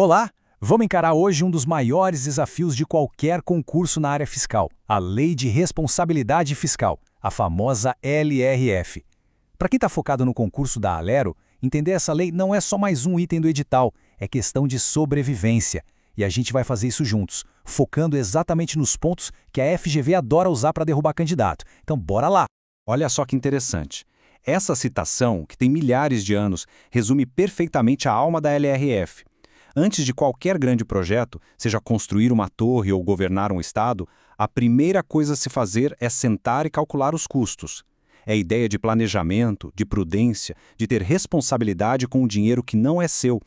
Olá! Vamos encarar hoje um dos maiores desafios de qualquer concurso na área fiscal, a Lei de Responsabilidade Fiscal, a famosa LRF. Para quem está focado no concurso da Alero, entender essa lei não é só mais um item do edital, é questão de sobrevivência. E a gente vai fazer isso juntos, focando exatamente nos pontos que a FGV adora usar para derrubar candidato. Então bora lá! Olha só que interessante. Essa citação, que tem milhares de anos, resume perfeitamente a alma da LRF. Antes de qualquer grande projeto, seja construir uma torre ou governar um estado, a primeira coisa a se fazer é sentar e calcular os custos. É a ideia de planejamento, de prudência, de ter responsabilidade com o dinheiro que não é seu.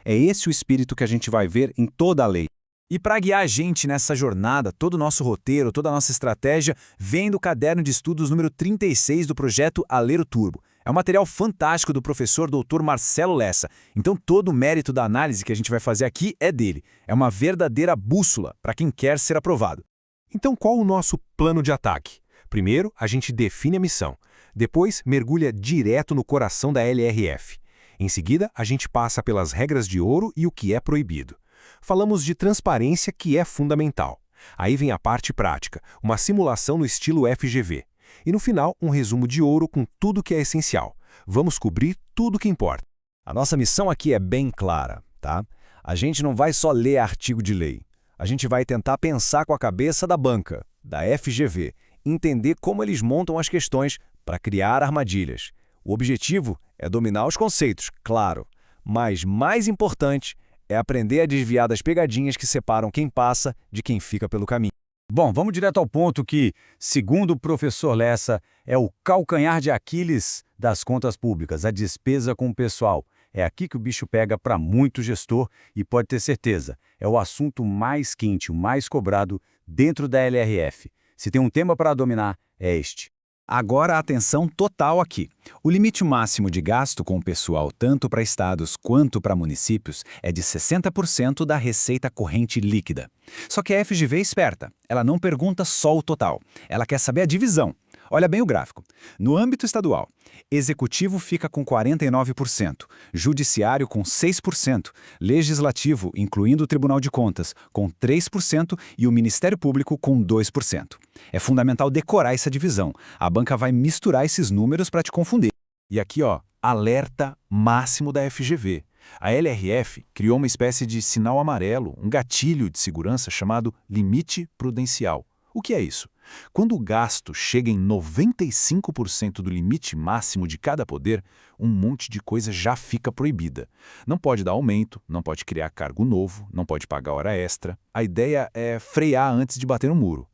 É esse o espírito que a gente vai ver em toda a lei. E para guiar a gente nessa jornada, todo o nosso roteiro, toda a nossa estratégia, vem do caderno de estudos número 36 do projeto Alero Turbo. É um material fantástico do professor Dr. Marcelo Lessa. Então todo o mérito da análise que a gente vai fazer aqui é dele. É uma verdadeira bússola para quem quer ser aprovado. Então qual o nosso plano de ataque? Primeiro, a gente define a missão. Depois, mergulha direto no coração da LRF. Em seguida, a gente passa pelas regras de ouro e o que é proibido. Falamos de transparência, que é fundamental. Aí vem a parte prática, uma simulação no estilo FGV. E no final, um resumo de ouro com tudo que é essencial. Vamos cobrir tudo que importa. A nossa missão aqui é bem clara, tá? A gente não vai só ler artigo de lei. A gente vai tentar pensar com a cabeça da banca, da FGV, entender como eles montam as questões para criar armadilhas. O objetivo é dominar os conceitos, claro, mas mais importante é aprender a desviar das pegadinhas que separam quem passa de quem fica pelo caminho. Bom, vamos direto ao ponto que, segundo o professor Lessa, é o calcanhar de Aquiles das contas públicas, a despesa com o pessoal. É aqui que o bicho pega para muito gestor e pode ter certeza, é o assunto mais quente, o mais cobrado dentro da LRF. Se tem um tema para dominar, é este. Agora, atenção total aqui. O limite máximo de gasto com o pessoal, tanto para estados quanto para municípios, é de 60% da receita corrente líquida. Só que a FGV é esperta. Ela não pergunta só o total. Ela quer saber a divisão. Olha bem o gráfico. No âmbito estadual, executivo fica com 49%, judiciário com 6%, legislativo, incluindo o Tribunal de Contas, com 3% e o Ministério Público com 2%. É fundamental decorar essa divisão. A banca vai misturar esses números para te confundir. E aqui, ó, alerta máximo da FGV. A LRF criou uma espécie de sinal amarelo, um gatilho de segurança chamado limite prudencial. O que é isso? Quando o gasto chega em 95% do limite máximo de cada poder, um monte de coisa já fica proibida. Não pode dar aumento, não pode criar cargo novo, não pode pagar hora extra. A ideia é frear antes de bater no muro.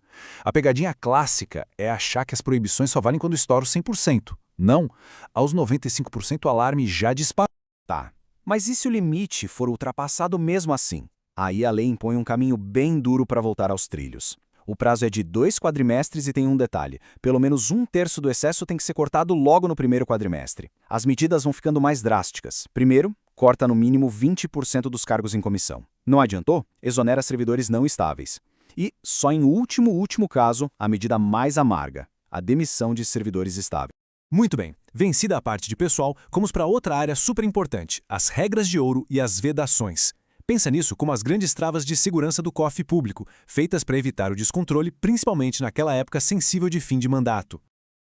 A pegadinha clássica é achar que as proibições só valem quando estoura o 100%. Não, aos 95% o alarme já disparou. Tá, mas e se o limite for ultrapassado mesmo assim? Aí a lei impõe um caminho bem duro para voltar aos trilhos. O prazo é de 2 quadrimestres e tem um detalhe. Pelo menos 1/3 do excesso tem que ser cortado logo no primeiro quadrimestre. As medidas vão ficando mais drásticas. Primeiro, corta no mínimo 20% dos cargos em comissão. Não adiantou? Exonera servidores não estáveis. E, só em último caso, a medida mais amarga, a demissão de servidores estáveis. Muito bem, vencida a parte de pessoal, vamos para outra área super importante, as regras de ouro e as vedações. Pensa nisso como as grandes travas de segurança do cofre público, feitas para evitar o descontrole, principalmente naquela época sensível de fim de mandato.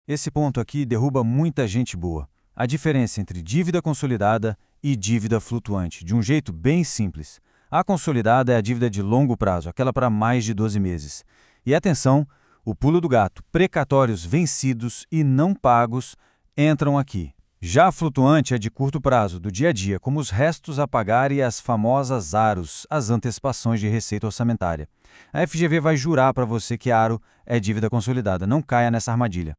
Esse ponto aqui derruba muita gente boa. A diferença entre dívida consolidada e dívida flutuante, de um jeito bem simples. A consolidada é a dívida de longo prazo, aquela para mais de 12 meses. E atenção, o pulo do gato, precatórios vencidos e não pagos entram aqui. Já a flutuante é de curto prazo, do dia a dia, como os restos a pagar e as famosas AROs, as antecipações de receita orçamentária. A FGV vai jurar para você que ARO é dívida consolidada, não caia nessa armadilha.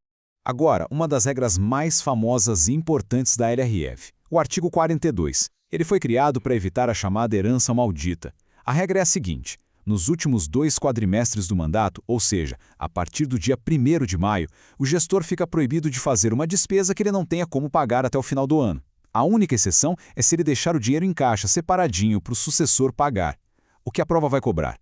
Agora, uma das regras mais famosas e importantes da LRF, o artigo 42. Ele foi criado para evitar a chamada herança maldita. A regra é a seguinte: nos últimos 2 quadrimestres do mandato, ou seja, a partir do dia 1º de maio, o gestor fica proibido de fazer uma despesa que ele não tenha como pagar até o final do ano. A única exceção é se ele deixar o dinheiro em caixa, separadinho, para o sucessor pagar. O que a prova vai cobrar?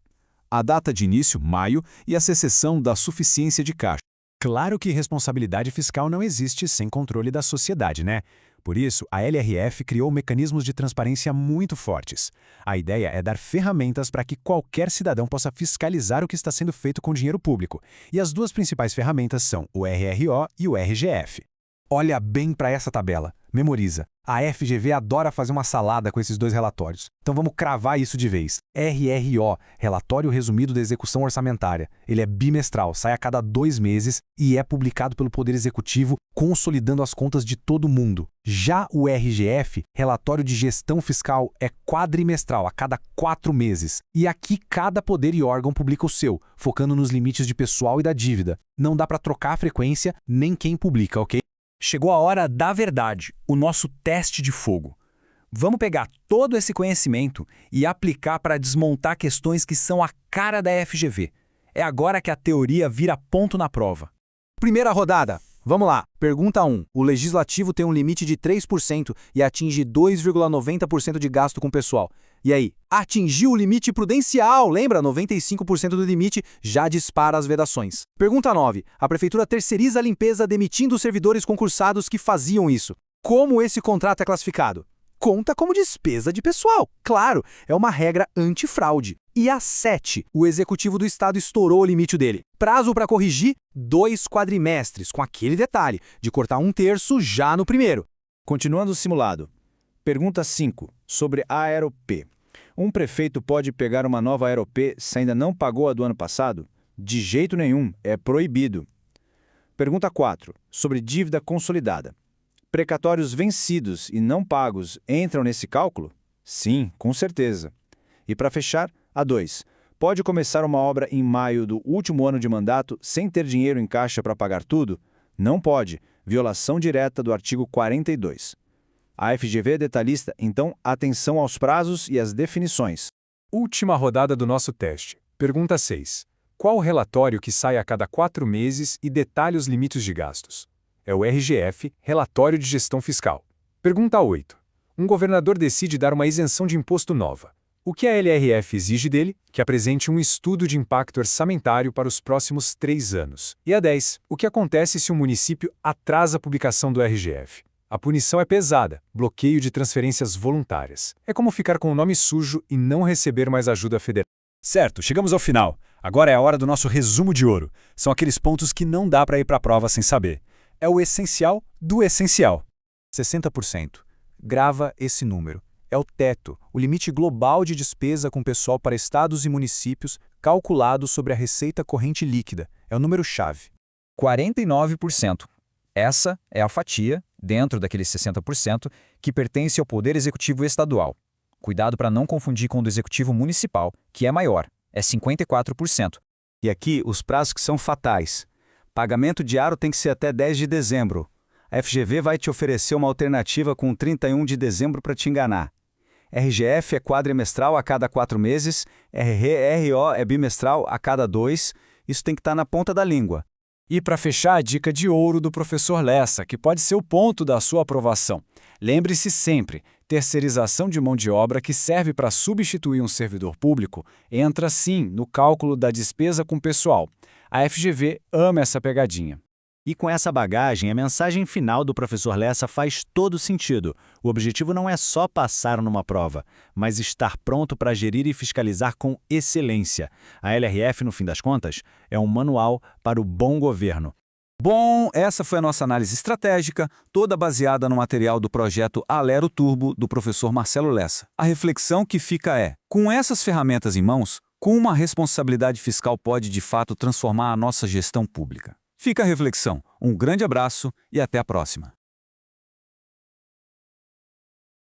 A data de início, maio, e a cessação da suficiência de caixa. Claro que responsabilidade fiscal não existe sem controle da sociedade, né? Por isso, a LRF criou mecanismos de transparência muito fortes. A ideia é dar ferramentas para que qualquer cidadão possa fiscalizar o que está sendo feito com dinheiro público. E as duas principais ferramentas são o RRO e o RGF. Olha bem para essa tabela. Memoriza. A FGV adora fazer uma salada com esses dois relatórios. Então vamos cravar isso de vez. RRO, Relatório Resumido da Execução Orçamentária. Ele é bimestral, sai a cada 2 meses e é publicado pelo Poder Executivo, consolidando as contas de todo mundo. Já o RGF, Relatório de Gestão Fiscal, é quadrimestral, a cada 4 meses. E aqui cada poder e órgão publica o seu, focando nos limites de pessoal e da dívida. Não dá para trocar a frequência, nem quem publica, ok? Chegou a hora da verdade, o nosso teste de fogo. Vamos pegar todo esse conhecimento e aplicar para desmontar questões que são a cara da FGV. É agora que a teoria vira ponto na prova. Primeira rodada. Vamos lá. Pergunta 1. O Legislativo tem um limite de 3% e atinge 2,90% de gasto com pessoal. E aí? Atingiu o limite prudencial, lembra? 95% do limite já dispara as vedações. Pergunta 9. A Prefeitura terceiriza a limpeza demitindo os servidores concursados que faziam isso. Como esse contrato é classificado? Conta como despesa de pessoal. Claro, é uma regra antifraude. E a 7. O Executivo do Estado estourou o limite dele. Prazo para corrigir, 2 quadrimestres, com aquele detalhe de cortar 1/3 já no primeiro. Continuando o simulado. Pergunta 5, sobre a AeroP. Um prefeito pode pegar uma nova AeroP se ainda não pagou a do ano passado? De jeito nenhum, é proibido. Pergunta 4, sobre dívida consolidada. Precatórios vencidos e não pagos entram nesse cálculo? Sim, com certeza. E para fechar, a 2. Pode começar uma obra em maio do último ano de mandato sem ter dinheiro em caixa para pagar tudo? Não pode. Violação direta do artigo 42. A FGV é detalhista, então atenção aos prazos e às definições. Última rodada do nosso teste. Pergunta 6. Qual o relatório que sai a cada 4 meses e detalha os limites de gastos? É o RGF, Relatório de Gestão Fiscal. Pergunta 8. Um governador decide dar uma isenção de imposto nova. O que a LRF exige dele? Que apresente um estudo de impacto orçamentário para os próximos 3 anos. E a 10. O que acontece se um município atrasa a publicação do RGF? A punição é pesada, bloqueio de transferências voluntárias. É como ficar com o nome sujo e não receber mais ajuda federal. Certo, chegamos ao final. Agora é a hora do nosso resumo de ouro. São aqueles pontos que não dá para ir para a prova sem saber. É o essencial do essencial. 60%. Grava esse número. É o teto, o limite global de despesa com pessoal para estados e municípios calculado sobre a receita corrente líquida. É o número-chave. 49%. Essa é a fatia, dentro daqueles 60%, que pertence ao Poder Executivo Estadual. Cuidado para não confundir com o do Executivo Municipal, que é maior, é 54%. E aqui os prazos que são fatais. Pagamento diário tem que ser até 10 de dezembro. A FGV vai te oferecer uma alternativa com 31 de dezembro para te enganar. RGF é quadrimestral a cada 4 meses, RRO é bimestral a cada 2, isso tem que estar na ponta da língua. E para fechar, a dica de ouro do professor Lessa, que pode ser o ponto da sua aprovação. Lembre-se sempre, terceirização de mão de obra que serve para substituir um servidor público entra sim no cálculo da despesa com pessoal. A FGV ama essa pegadinha. E com essa bagagem, a mensagem final do professor Lessa faz todo sentido. O objetivo não é só passar numa prova, mas estar pronto para gerir e fiscalizar com excelência. A LRF, no fim das contas, é um manual para o bom governo. Bom, essa foi a nossa análise estratégica, toda baseada no material do projeto Alero Turbo, do professor Marcelo Lessa. A reflexão que fica é, com essas ferramentas em mãos, como a responsabilidade fiscal pode de fato transformar a nossa gestão pública? Fica a reflexão. Um grande abraço e até a próxima.